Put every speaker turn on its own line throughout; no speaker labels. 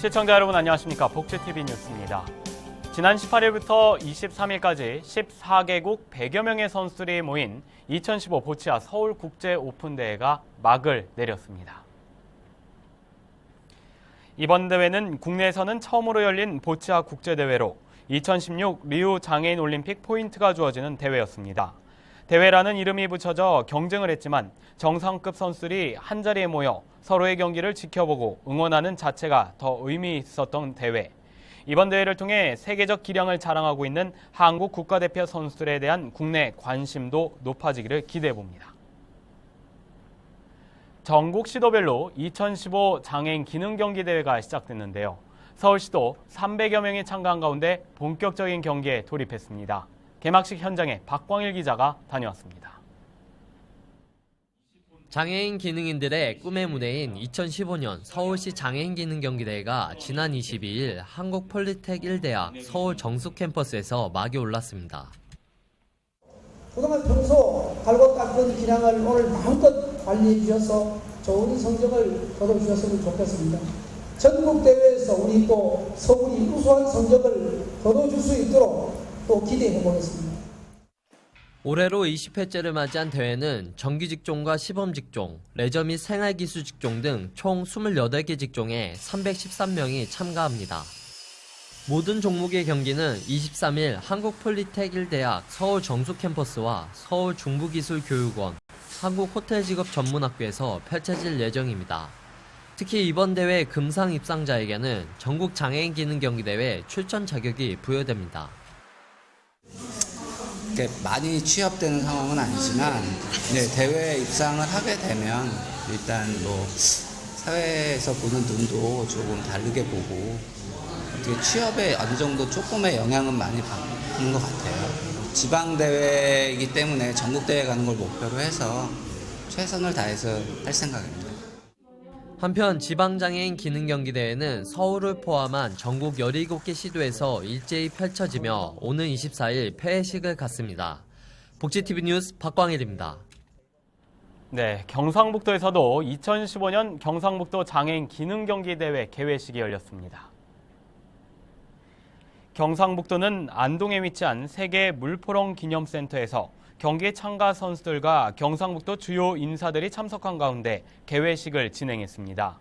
시청자 여러분 안녕하십니까. 복지TV 뉴스입니다. 지난 18일부터 23일까지 14개국 100여 명의 선수들이 모인 2015 보치아 서울국제 오픈대회가 막을 내렸습니다. 이번 대회는 국내에서는 처음으로 열린 보치아 국제대회로 2016 리우 장애인 올림픽 포인트가 주어지는 대회였습니다. 대회라는 이름이 붙여져 경쟁을 했지만 정상급 선수들이 한자리에 모여 서로의 경기를 지켜보고 응원하는 자체가 더 의미 있었던 대회. 이번 대회를 통해 세계적 기량을 자랑하고 있는 한국 국가대표 선수들에 대한 국내 관심도 높아지기를 기대해봅니다. 전국 시도별로 2015 장애인 기능경기대회가 시작됐는데요. 서울시도 300여 명이 참가한 가운데 본격적인 경기에 돌입했습니다. 개막식 현장에 박광일 기자가 다녀왔습니다.
장애인 기능인들의 꿈의 무대인 2015년 서울시 장애인 기능경기대회가 지난 22일 한국폴리텍 1대학 서울 정숙 캠퍼스에서 막이 올랐습니다.
그동안 평소 갈고 닦은 기량을 오늘 마음껏 발휘해 주셔서 좋은 성적을 거둬주셨으면 좋겠습니다. 전국대회에서 우리 또 서울이 우수한 성적을 거둬줄 수 있도록 또 기대해 보겠습니다.
올해로 20회째를 맞이한 대회는 정규직종과 시범직종, 레저 및 생활기술 직종 등 총 28개 직종에 313명이 참가합니다. 모든 종목의 경기는 23일 한국폴리텍 1대학 서울 정숙 캠퍼스와 서울 중부기술교육원, 한국호텔직업전문학교에서 펼쳐질 예정입니다. 특히 이번 대회 금상 입상자에게는 전국 장애인 기능경기대회 출전 자격이 부여됩니다.
많이 취업되는 상황은 아니지만 대회에 입상을 하게 되면 일단 사회에서 보는 눈도 조금 다르게 보고 취업에 어느 정도 조금의 영향은 많이 받는 것 같아요. 지방대회이기 때문에 전국대회 가는 걸 목표로 해서 최선을 다해서 할 생각입니다.
한편 지방장애인 기능경기대회는 서울을 포함한 전국 17개 시도에서 일제히 펼쳐지며 오는 24일 폐회식을 갖습니다. 복지TV 뉴스 박광일입니다.
네, 경상북도에서도 2015년 경상북도 장애인 기능경기대회 개회식이 열렸습니다. 경상북도는 안동에 위치한 세계 물포롱 기념센터에서 경기에 참가 선수들과 경상북도 주요 인사들이 참석한 가운데 개회식을 진행했습니다.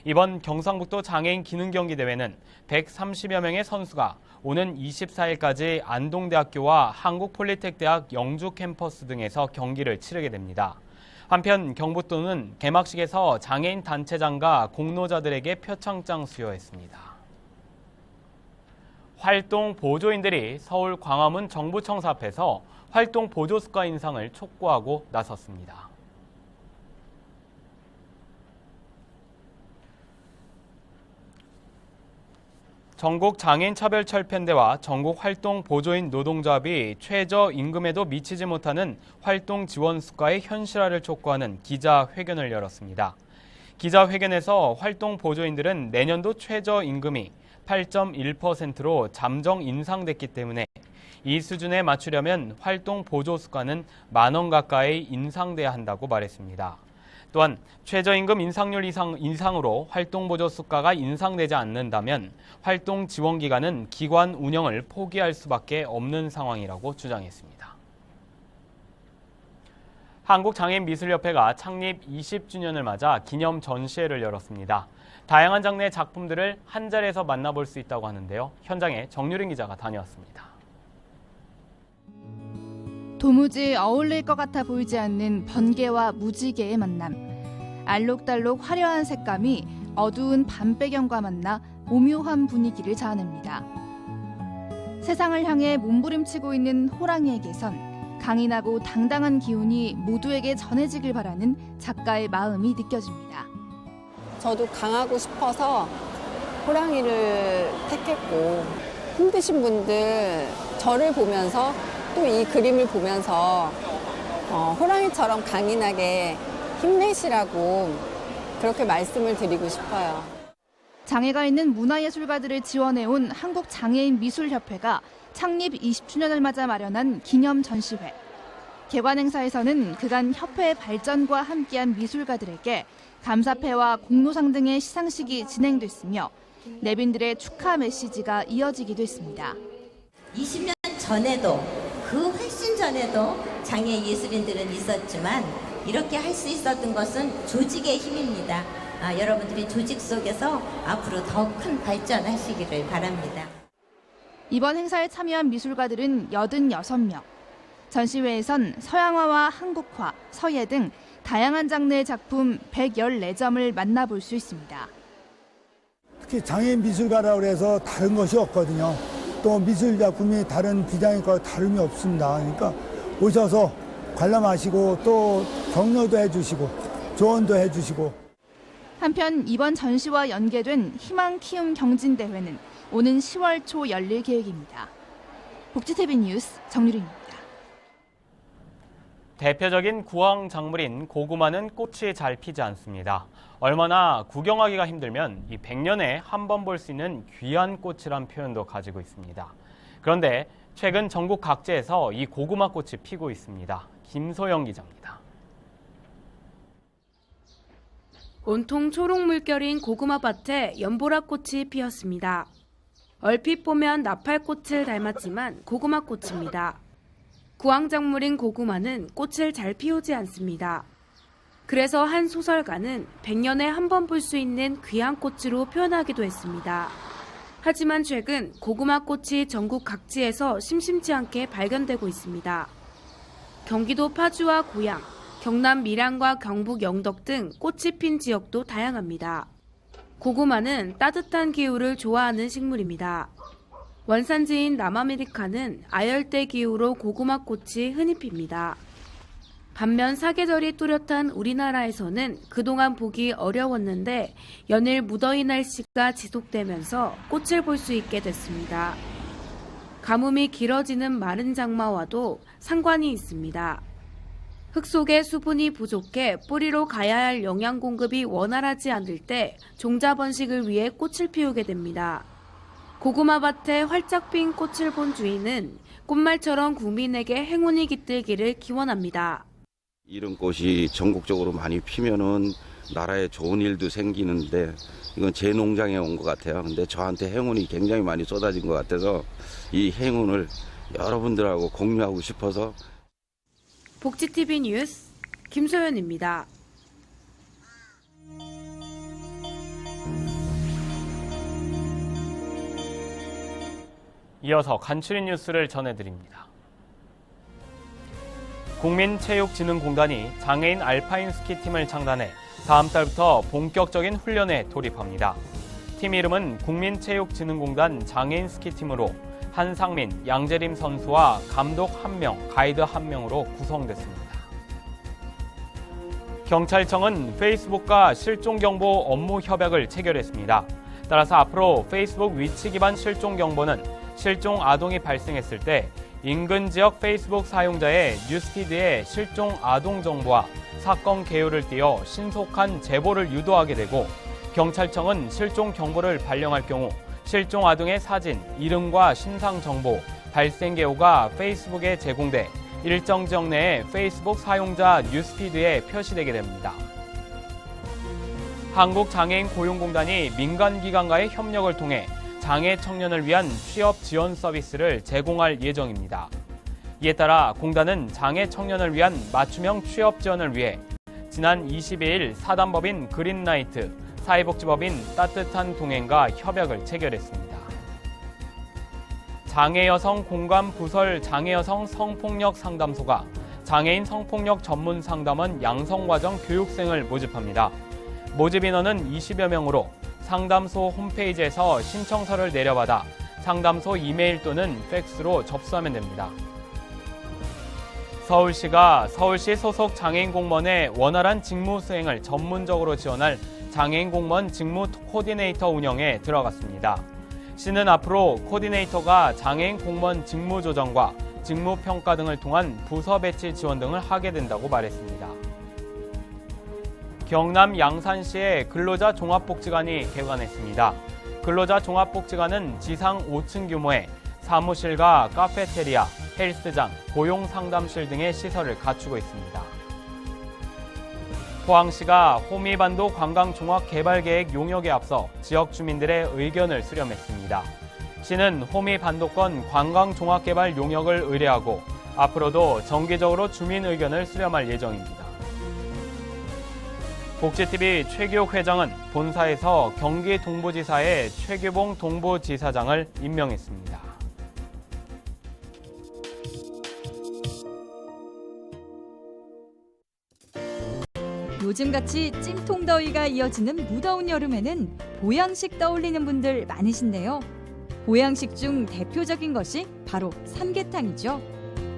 이번 경상북도 장애인 기능경기대회는 130여 명의 선수가 오는 24일까지 안동대학교와 한국폴리텍대학 영주 캠퍼스 등에서 경기를 치르게 됩니다. 한편 경북도는 개막식에서 장애인 단체장과 공로자들에게 표창장 수여했습니다. 활동 보조인들이 서울 광화문 정부청사 앞에서 활동 보조수가 인상을 촉구하고 나섰습니다. 전국 장애인차별철폐연대와 전국 활동 보조인 노동조합이 최저임금에도 미치지 못하는 활동 지원 수가의 현실화를 촉구하는 기자회견을 열었습니다. 기자회견에서 활동 보조인들은 내년도 최저임금이 8.1%로 잠정 인상됐기 때문에 이 수준에 맞추려면 활동 보조 수가는 10,000원 가까이 인상돼야 한다고 말했습니다. 또한 최저임금 인상률 이상으로 활동 보조 수가가 인상되지 않는다면 활동 지원 기관은 기관 운영을 포기할 수밖에 없는 상황이라고 주장했습니다. 한국장애인미술협회가 창립 20주년을 맞아 기념 전시회를 열었습니다. 다양한 장르의 작품들을 한 자리에서 만나볼 수 있다고 하는데요. 현장에 정유린 기자가 다녀왔습니다.
도무지 어울릴 것 같아 보이지 않는 번개와 무지개의 만남. 알록달록 화려한 색감이 어두운 밤 배경과 만나 오묘한 분위기를 자아냅니다. 세상을 향해 몸부림치고 있는 호랑이에게선 강인하고 당당한 기운이 모두에게 전해지길 바라는 작가의 마음이 느껴집니다.
저도 강하고 싶어서 호랑이를 택했고 힘드신 분들 저를 보면서 또 이 그림을 보면서 호랑이처럼 강인하게 힘내시라고 그렇게 말씀을 드리고 싶어요.
장애가 있는 문화예술가들을 지원해온 한국장애인미술협회가 창립 20주년을 맞아 마련한 기념 전시회. 개관 행사에서는 그간 협회의 발전과 함께한 미술가들에게 감사패와 공로상 등의 시상식이 진행됐으며 내빈들의 축하 메시지가 이어지기도 했습니다.
20년 전에도 그 훨씬 전에도 장애 예술인들은 있었지만 이렇게 할 수 있었던 것은 조직의 힘입니다. 여러분들이 조직 속에서 앞으로 더 큰 발전하시기를 바랍니다.
이번 행사에 참여한 미술가들은 86명. 전시회에선 서양화와 한국화, 서예 등 다양한 장르의 작품 114점을 만나볼 수 있습니다.
특히 장애인 미술가라고 해서 다른 것이 없거든요. 또 미술 작품이 다른 비장애인과 다름이 없습니다. 그러니까 오셔서 관람하시고 또 격려도 해주시고 조언도 해주시고.
한편 이번 전시와 연계된 희망 키움 경진대회는 오는 10월 초 열릴 계획입니다. 복지TV 뉴스 정유리입니다.
대표적인 구황 작물인 고구마는 꽃이 잘 피지 않습니다. 얼마나 구경하기가 힘들면 이 100년에 한 번 볼 수 있는 귀한 꽃이란 표현도 가지고 있습니다. 그런데 최근 전국 각지에서 이 고구마 꽃이 피고 있습니다. 김소영 기자입니다.
온통 초록 물결인 고구마 밭에 연보라 꽃이 피었습니다. 얼핏 보면 나팔꽃을 닮았지만 고구마 꽃입니다. 구황작물인 고구마는 꽃을 잘 피우지 않습니다. 그래서 한 소설가는 100년에 한 번 볼 수 있는 귀한 꽃으로 표현하기도 했습니다. 하지만 최근 고구마 꽃이 전국 각지에서 심심치 않게 발견되고 있습니다. 경기도 파주와 고양, 경남 밀양과 경북 영덕 등 꽃이 핀 지역도 다양합니다. 고구마는 따뜻한 기후를 좋아하는 식물입니다. 원산지인 남아메리카는 아열대 기후로 고구마 꽃이 흔히 핍니다. 반면 사계절이 뚜렷한 우리나라에서는 그동안 보기 어려웠는데 연일 무더위 날씨가 지속되면서 꽃을 볼 수 있게 됐습니다. 가뭄이 길어지는 마른 장마와도 상관이 있습니다. 흙 속에 수분이 부족해 뿌리로 가야 할 영양 공급이 원활하지 않을 때 종자 번식을 위해 꽃을 피우게 됩니다. 고구마 밭에 활짝 핀 꽃을 본 주인은 꽃말처럼 국민에게 행운이 깃들기를 기원합니다.
이런 꽃이 전국적으로 많이 피면은 나라에 좋은 일도 생기는데 이건 제 농장에 온 것 같아요. 근데 저한테 행운이 굉장히 많이 쏟아진 것 같아서 이 행운을 여러분들하고 공유하고 싶어서.
복지TV 뉴스 김소연입니다.
이어서 간추린 뉴스를 전해드립니다. 국민체육진흥공단이 장애인 알파인 스키팀을 창단해 다음 달부터 본격적인 훈련에 돌입합니다. 팀 이름은 국민체육진흥공단 장애인 스키팀으로 한상민, 양재림 선수와 감독 1명, 가이드 1명으로 구성됐습니다. 경찰청은 페이스북과 실종경보 업무 협약을 체결했습니다. 따라서 앞으로 페이스북 위치 기반 실종 경보는 실종 아동이 발생했을 때 인근 지역 페이스북 사용자의 뉴스피드에 실종 아동 정보와 사건 개요를 띄어 신속한 제보를 유도하게 되고, 경찰청은 실종 경보를 발령할 경우 실종 아동의 사진, 이름과 신상 정보, 발생 개요가 페이스북에 제공돼 일정 지역 내에 페이스북 사용자 뉴스피드에 표시되게 됩니다. 한국장애인 고용공단이 민간기관과의 협력을 통해 장애 청년을 위한 취업 지원 서비스를 제공할 예정입니다. 이에 따라 공단은 장애 청년을 위한 맞춤형 취업 지원을 위해 지난 22일 사단법인 그린라이트, 사회복지법인 따뜻한 동행과 협약을 체결했습니다. 장애여성 공감부설 장애여성 성폭력 상담소가 장애인 성폭력 전문 상담원 양성과정 교육생을 모집합니다. 모집 인원은 20여 명으로 상담소 홈페이지에서 신청서를 내려받아 상담소 이메일 또는 팩스로 접수하면 됩니다. 서울시가 서울시 소속 장애인 공무원의 원활한 직무 수행을 전문적으로 지원할 장애인 공무원 직무 코디네이터 운영에 들어갔습니다. 시는 앞으로 코디네이터가 장애인 공무원 직무 조정과 직무 평가 등을 통한 부서 배치 지원 등을 하게 된다고 말했습니다. 경남 양산시의 근로자 종합복지관이 개관했습니다. 근로자 종합복지관은 지상 5층 규모의 사무실과 카페테리아, 헬스장, 고용상담실 등의 시설을 갖추고 있습니다. 포항시가 호미반도 관광종합개발계획 용역에 앞서 지역 주민들의 의견을 수렴했습니다. 시는 호미반도권 관광종합개발 용역을 의뢰하고 앞으로도 정기적으로 주민 의견을 수렴할 예정입니다. 복지TV 최규옥 회장은 본사에서 경기 동부지사에 최규봉 동부지사장을 임명했습니다.
요즘같이 찜통더위가 이어지는 무더운 여름에는 보양식 떠올리는 분들 많으신데요. 보양식 중 대표적인 것이 바로 삼계탕이죠.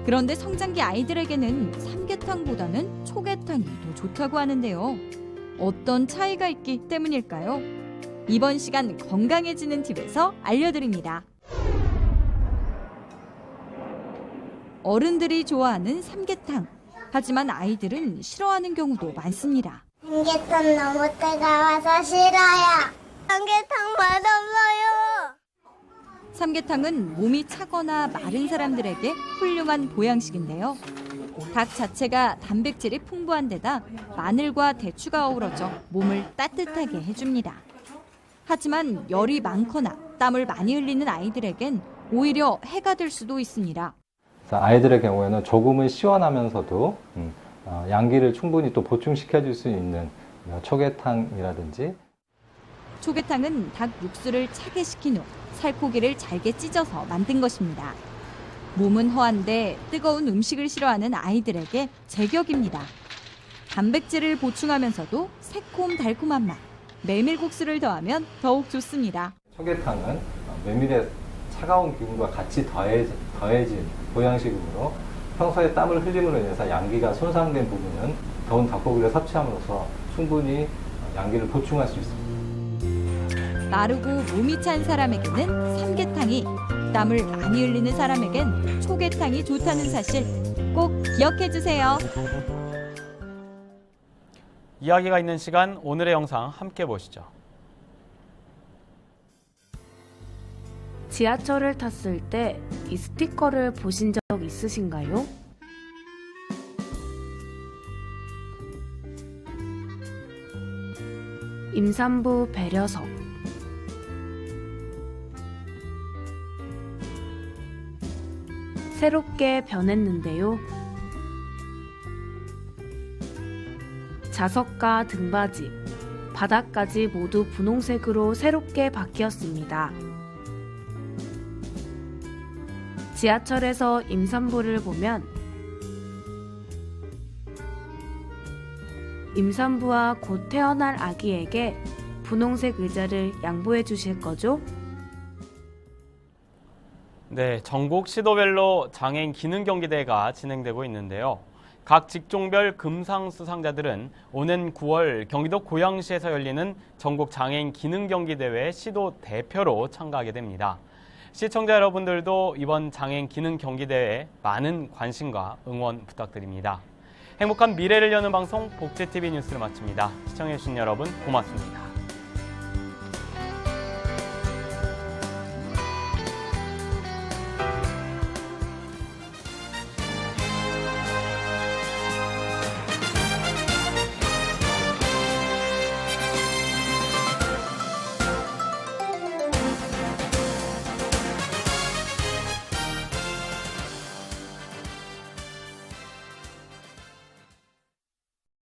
그런데 성장기 아이들에게는 삼계탕보다는 초계탕이 더 좋다고 하는데요. 어떤 차이가 있기 때문일까요? 이번 시간 건강해지는 팁에서 알려드립니다. 어른들이 좋아하는 삼계탕. 하지만 아이들은 싫어하는 경우도 많습니다.
삼계탕 너무 뜨거워서 싫어요. 삼계탕 맛없어요.
삼계탕은 몸이 차거나 마른 사람들에게 훌륭한 보양식인데요. 닭 자체가 단백질이 풍부한 데다 마늘과 대추가 어우러져 몸을 따뜻하게 해줍니다. 하지만 열이 많거나 땀을 많이 흘리는 아이들에겐 오히려 해가 될 수도 있습니다.
아이들의 경우에는 조금은 시원하면서도 양기를 충분히 또 보충시켜 줄 수 있는 초계탕이라든지.
초계탕은 닭 육수를 차게 식힌 후 살코기를 잘게 찢어서 만든 것입니다. 몸은 허한데 뜨거운 음식을 싫어하는 아이들에게 제격입니다. 단백질을 보충하면서도 새콤달콤한 맛, 메밀국수를 더하면 더욱 좋습니다.
초계탕은 메밀의 차가운 기운과 같이 더해진 보양식이므로 평소에 땀을 흘림으로 인해서 양기가 손상된 부분은 더운 닭고기를 섭취함으로써 충분히 양기를 보충할 수 있습니다.
마르고 몸이 찬 사람에게는 삼계탕이, 땀을 많이 흘리는 사람에겐 초계탕이 좋다는 사실 꼭 기억해 주세요.
이야기가 있는 시간, 오늘의 영상 함께 보시죠.
지하철을 탔을 때 이 스티커를 보신 적 있으신가요? 임산부 배려석. 새롭게 변했는데요. 좌석과 등받이, 바닥까지 모두 분홍색으로 새롭게 바뀌었습니다. 지하철에서 임산부를 보면 임산부와 곧 태어날 아기에게 분홍색 의자를 양보해 주실 거죠?
네, 전국 시도별로 장애인 기능 경기대회가 진행되고 있는데요. 각 직종별 금상 수상자들은 오는 9월 경기도 고양시에서 열리는 전국 장애인 기능 경기대회 시도 대표로 참가하게 됩니다. 시청자 여러분들도 이번 장애인 기능 경기대회에 많은 관심과 응원 부탁드립니다. 행복한 미래를 여는 방송 복지TV 뉴스를 마칩니다. 시청해주신 여러분 고맙습니다.